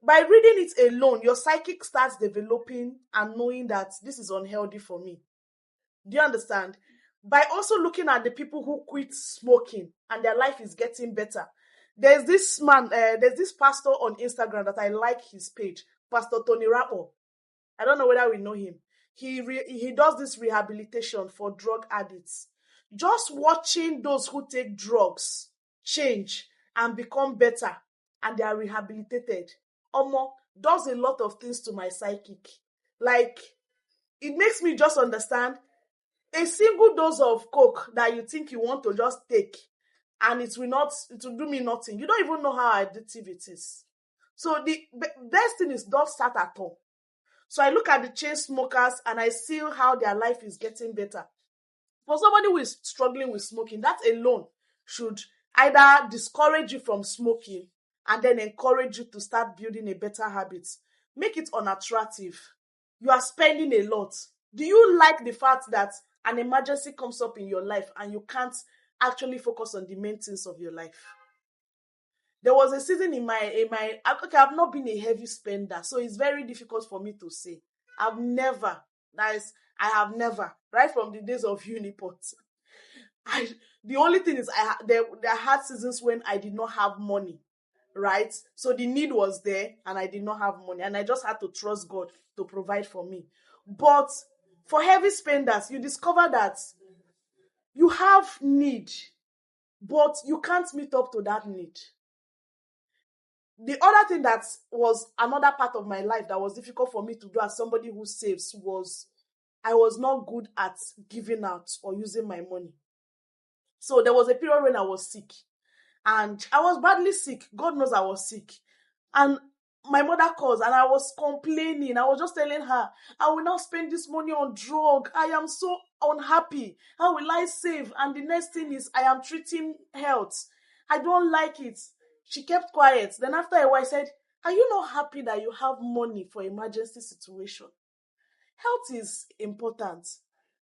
By reading it alone, your psychic starts developing and knowing that this is unhealthy for me. Do you understand? By also looking at the people who quit smoking and their life is getting better. There's this pastor on Instagram that I like his page, Pastor Tony Rappo. I don't know whether we know him. He does this rehabilitation for drug addicts. Just watching those who take drugs change and become better and they are rehabilitated, does a lot of things to my psychic. Like, it makes me just understand a single dose of coke that you think you want to just take and it will do me nothing. You don't even know how addictive it is. So the best thing is don't start at all. So I look at the chain smokers and I see how their life is getting better. For somebody who is struggling with smoking, that alone should either discourage you from smoking and then encourage you to start building a better habit. Make it unattractive. You are spending a lot. Do you like the fact that an emergency comes up in your life and you can't actually focus on the main things of your life? There was a season in my I've not been a heavy spender, so it's very difficult for me to say. I have never, right from the days of Uniport. The only thing is there had seasons when I did not have money, right? So the need was there and I did not have money and I just had to trust God to provide for me. But for heavy spenders, you discover that you have need, but you can't meet up to that need. The other thing that was another part of my life that was difficult for me to do as somebody who saves was I was not good at giving out or using my money. So there was a period when I was sick and I was badly sick. God knows I was sick. And my mother calls and I was complaining. I was just telling her, I will not spend this money on drug. I am so unhappy. How will I save? And the next thing is I am treating health. I don't like it. She kept quiet. Then after a while, I said, are you not happy that you have money for emergency situation? Health is important.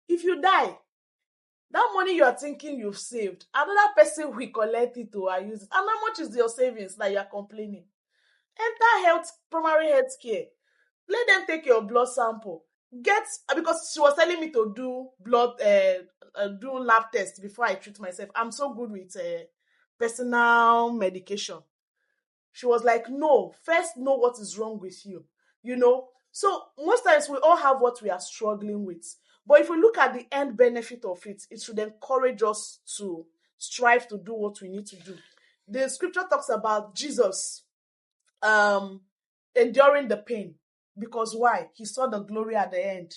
If you die, that money you are thinking you've saved, another person will collect it or use it. And how much is your savings that you are complaining? Enter primary health care. Let them take your blood sample. Because she was telling me to do do lab test before I treat myself. I'm so good with personal medication. She was like, no, first know what is wrong with you. So most times we all have what we are struggling with. But if we look at the end benefit of it, it should encourage us to strive to do what we need to do. The scripture talks about Jesus enduring the pain. Because why? He saw the glory at the end.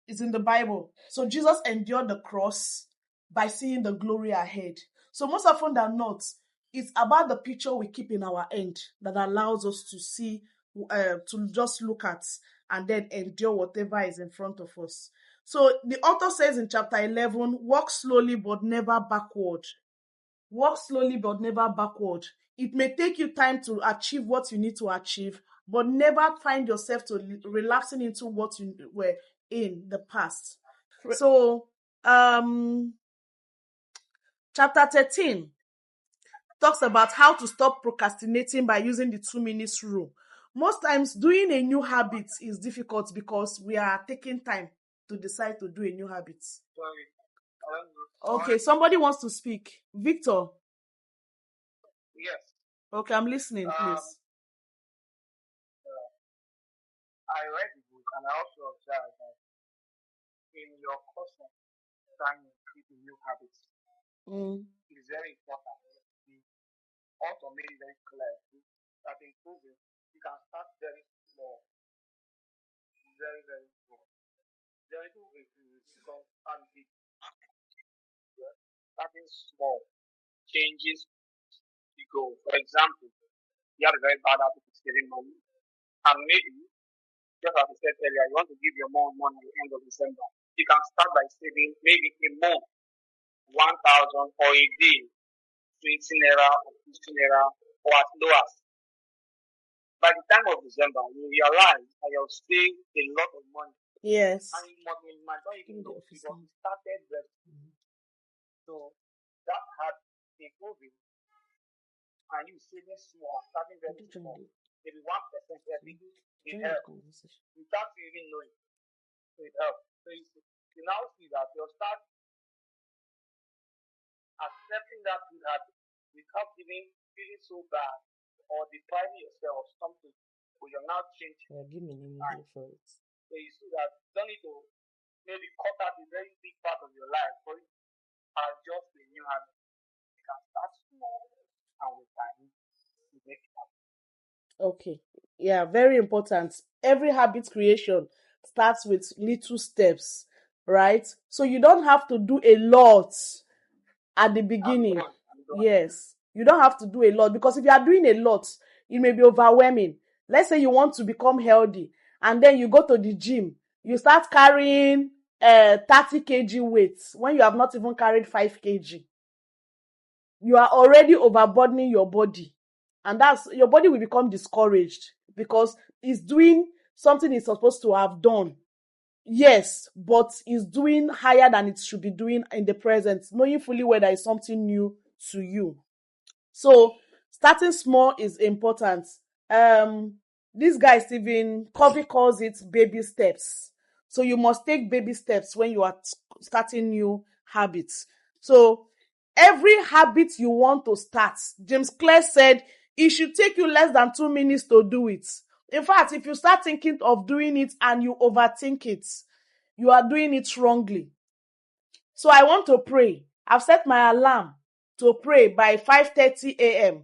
It's in the Bible. So Jesus endured the cross by seeing the glory ahead. So most often than not, it's about the picture we keep in our end that allows us to see, to just look at and then endure whatever is in front of us. So the author says in chapter 11, walk slowly but never backward. Walk slowly but never backward. It may take you time to achieve what you need to achieve, but never find yourself to relapsing into what you were in the past. So, chapter 13 talks about how to stop procrastinating by using the 2 minutes rule. Most times, doing a new habit is difficult because we are taking time to decide to do a new habit. Sorry. Okay, somebody wants to speak. Victor. Yes. Okay, I'm listening, Um, please. I read the book and I also observed that in your course of trying to create a new habits, Mm. it is very important. We also made it very clear that improving, you can start very small, very, very small. There is no way to become habit. Starting small changes the goal. For example, you have a very bad habit of saving money, and maybe, just as I said earlier, you want to give your mom money at the end of December. You can start by saving maybe a month, 1,000 or a day, 20 naira or 15 naira, or as low as. By the time of December, you realize that you've saved a lot of money, Yes. and you might not Give even me the know office because number. you started very. So that had improving and you saving small, starting Did very you join small, the maybe 1% every day, it join the helps conversation? without you even knowing. So it helps. So you now see that you'll start accepting that good habit without even feeling so bad or depriving yourself of something. But you're now changing. Give me a name Right. for it. So you see that you don't need to maybe cut out a very big part of your life for it as just a new habit. You can start small and with time you make it happen. Okay. Yeah, very important. Every habit creation starts with little steps, right? So you don't have to do a lot at the beginning. I'm done. Yes. You don't have to do a lot because if you are doing a lot, it may be overwhelming. Let's say you want to become healthy and then you go to the gym. You start carrying 30 kg weights when you have not even carried 5 kg. You are already overburdening your body. And that's your body will become discouraged because it's doing something it's supposed to have done. Yes, but it's doing higher than it should be doing in the present, knowing fully well that it's something new to you. So starting small is important. This guy Stephen Covey calls it baby steps. So you must take baby steps when you are starting new habits. So every habit you want to start, James Clear said it should take you less than 2 minutes to do it. In fact, if you start thinking of doing it and you overthink it, you are doing it wrongly. So I want to pray. I've set my alarm to pray by 5:30 a.m.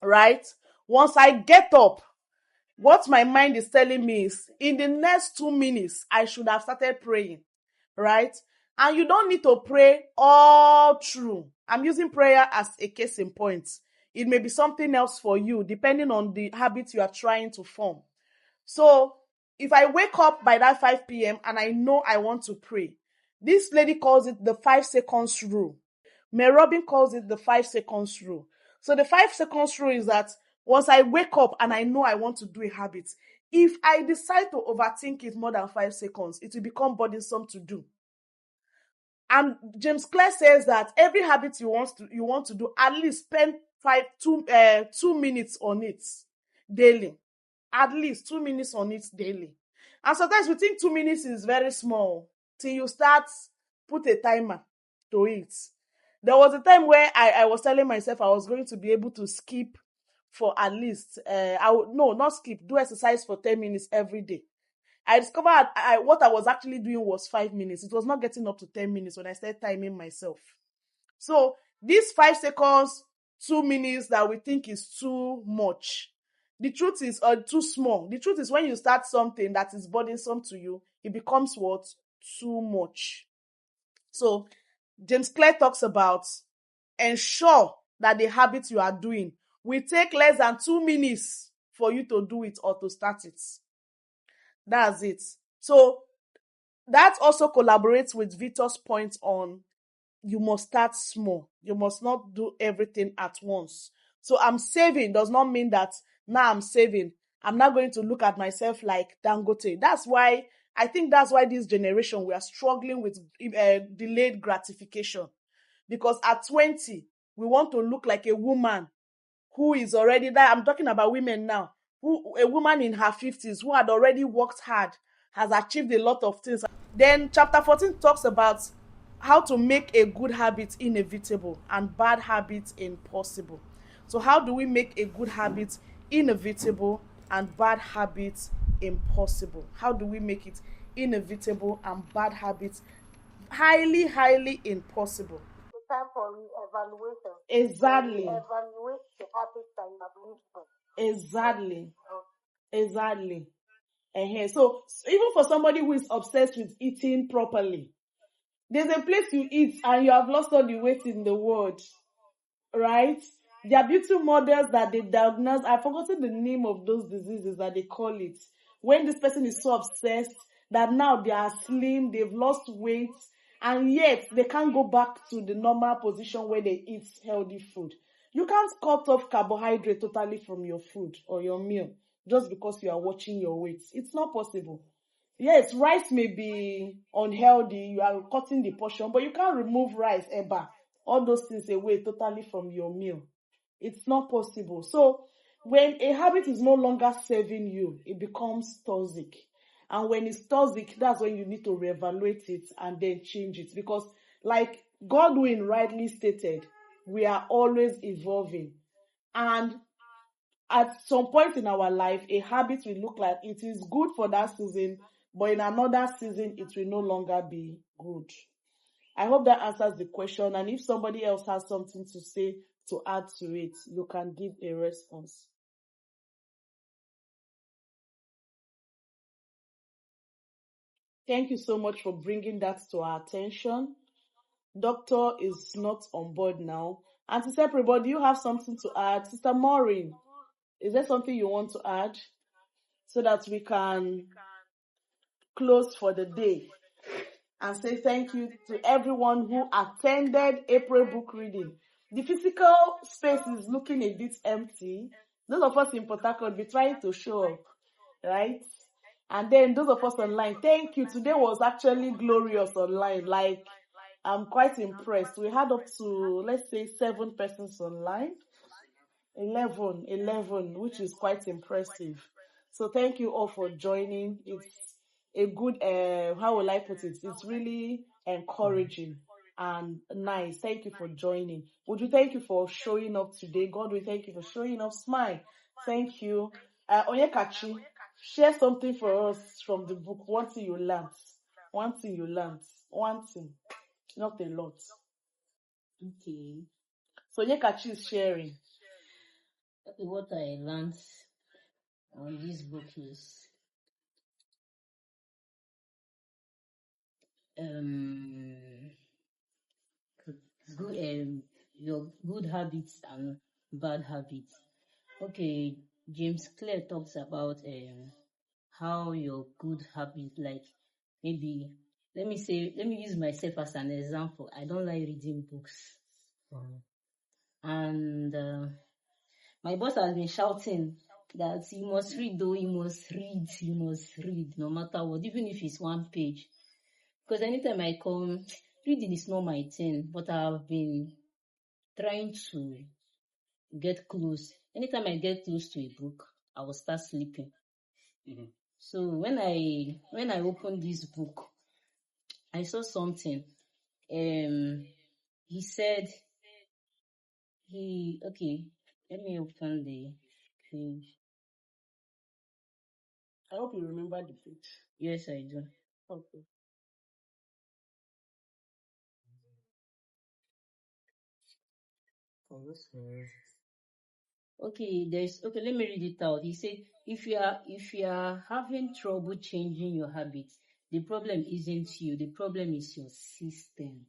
Right? Once I get up, what my mind is telling me is in the next 2 minutes, I should have started praying. Right? And you don't need to pray all through. I'm using prayer as a case in point. It may be something else for you, depending on the habit you are trying to form. So if I wake up by that 5 p.m. and I know I want to pray, this lady calls it the 5 seconds rule. Mary Robin calls it the 5 seconds rule. So the 5 seconds rule is that once I wake up and I know I want to do a habit, if I decide to overthink it more than 5 seconds, it will become burdensome to do. And James Clear says that every habit you want to do, at least spend 2 minutes on it daily. At least 2 minutes on it daily. And sometimes we think 2 minutes is very small till you start put a timer to it. There was a time where I was telling myself I was going to be able to skip for at least not skip, do exercise for 10 minutes every day. I discovered what I was actually doing was 5 minutes. It was not getting up to 10 minutes when I started timing myself. So these 5 seconds, 2 minutes that we think is too much, the truth is too small. The truth is when you start something that is burdensome to you, it becomes what? Too much. So James Clear talks about ensure that the habit you are doing will take less than 2 minutes for you to do it or to start it. That's it. So that also collaborates with Victor's point on you must start small. You must not do everything at once. So I'm saving does not mean that now I'm saving, I'm not going to look at myself like Dangote. I think that's why this generation, we are struggling with delayed gratification. Because at 20, we want to look like a woman who is already there. I'm talking about women now. A woman in her 50s who had already worked hard, has achieved a lot of things. Then chapter 14 talks about how to make a good habit inevitable and bad habits impossible. So how do we make a good habit inevitable and bad habits impossible? How do we make it inevitable and bad habits highly impossible? The time for re-evaluation. Exactly. Evaluate the habits that you have lived for. Exactly. Okay. Exactly. So even for somebody who is obsessed with eating properly, there's a place you eat and you have lost all the weight in the world, right? There are beauty models that they diagnose. I've forgotten the name of those diseases that they call it. When this person is so obsessed that now they are slim, they've lost weight, and yet they can't go back to the normal position where they eat healthy food. You can't cut off carbohydrate totally from your food or your meal just because you are watching your weight. It's not possible. Yes, rice may be unhealthy, you are cutting the portion, but you can't remove rice, eba, all those things away totally from your meal. It's not possible. So when a habit is no longer serving you, it becomes toxic. And when it's toxic, that's when you need to reevaluate it and then change it. Because like Godwin rightly stated, we are always evolving. And at some point in our life, a habit will look like it is good for that season, but in another season, it will no longer be good. I hope that answers the question. And if somebody else has something to say to add to it, you can give a response. Thank you so much for bringing that to our attention. Doctor is not on board now. And Sister Prebo, do you have something to add? Sister Maureen, is there something you want to add so that we can close for the day and say thank you to everyone who attended April book reading? The physical space is looking a bit empty. Those of us in Port Harcourt be trying to show up, right? And then those of us online, thank you. Today was actually glorious online. Like, I'm quite impressed. We had up to, let's say, 7 persons online. 11, which is quite impressive. So thank you all for joining. It's a good, how will I put it? It's really encouraging and nice. Thank you for joining. Would you thank you for showing up today? God, we thank you for showing up. Smile. Thank you. Onyekachi, share something for us from the book. One thing you learned. One thing you learned. One thing. Not a lot. Okay. So Onyekachi is sharing. What I learned on this book is good your good habits and bad habits. Okay, James Clear talks about how your good habit, like maybe let me use myself as an example. I don't like reading books. And my boss has been shouting that you must read, though, you must read, no matter what, even if it's 1 page. Because anytime I come, reading is not my thing, but I've been trying to get close. Anytime I get close to a book, I will start sleeping. Mm-hmm. So when I opened this book, I saw something. He said okay, let me open the page. I hope you remember the page. Yes, I do. Okay. Okay, let me read it out. He said, if you are having trouble changing your habits, the problem isn't you, the problem is your system.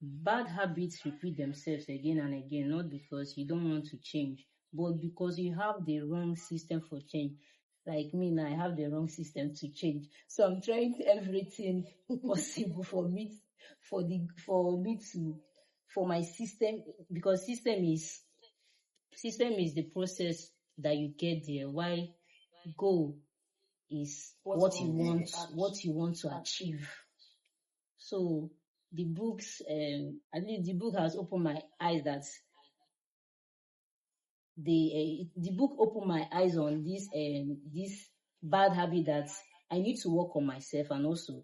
Bad habits repeat themselves again and again, not because you don't want to change, but because you have the wrong system for change. Like me now, I have the wrong system to change. So I'm trying everything possible for my system, because system is the process that you get there. Why goal is what you want to achieve. So the books, at least the book has opened my eyes that the book opened my eyes on this bad habit that I need to work on myself, and also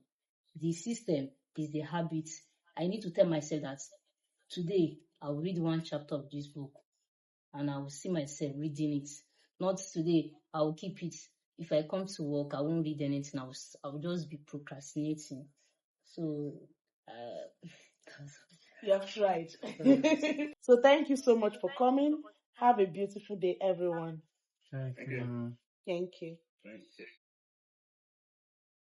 the system is the habit. I need to tell myself that today I'll read one chapter of this book and I will see myself reading it. Not today, I will keep it. If I come to work, I won't read anything. I will just be procrastinating. So, You have tried. So thank you so much for coming. Have a beautiful day, everyone. Thank Okay. you. Thank you. Thanks.